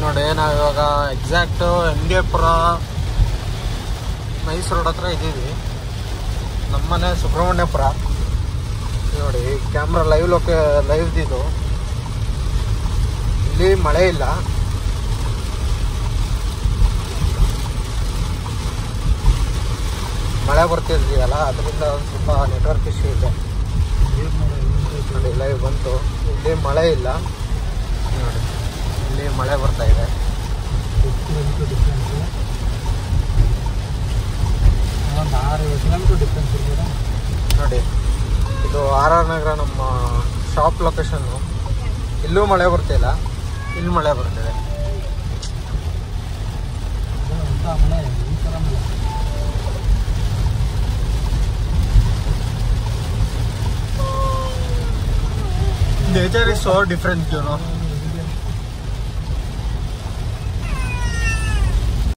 ನೋಡಿ ನಾವು ಇವಾಗ ಎಕ್ಸಾಕ್ಟು MDಪುರ ನೈಸ್ ರೋಡ್ ಹತ್ರ ಇದ್ದೀವಿ. ನಮ್ಮನೆ ಸುಬ್ರಹ್ಮಣ್ಯಪುರ. ನೋಡಿ ಕ್ಯಾಮ್ರಾ ಲೈವ್ದಿದು. ಇಲ್ಲಿ ಮಳೆ ಇಲ್ಲ, ಮಳೆ ಬರ್ತಿರ್ತೀವಲ್ಲ ಅದರಿಂದ ಒಂದು ಸ್ವಲ್ಪ ನೆಟ್ವರ್ಕ್ ಇಶ್ಯೂ ಇದೆ. ನೋಡಿ ಲೈವ್ ಬಂತು. ಇಲ್ಲಿ ಮಳೆ ಇಲ್ಲ, ನೋಡಿ ಇಲ್ಲಿ ಮಳೆ ಬರ್ತಾ ಇದೆ. ನೋಡಿ ಇದು RR ನಗರ ನಮ್ಮ ಶಾಪ್ ಲೊಕೇಶನ್ನು. ಇಲ್ಲೂ ಮಳೆ ಬರ್ತಿಲ್ಲ, ಇಲ್ಲಿ ಮಳೆ ಬರ್ತಿದೆ. Nature is so different, you know.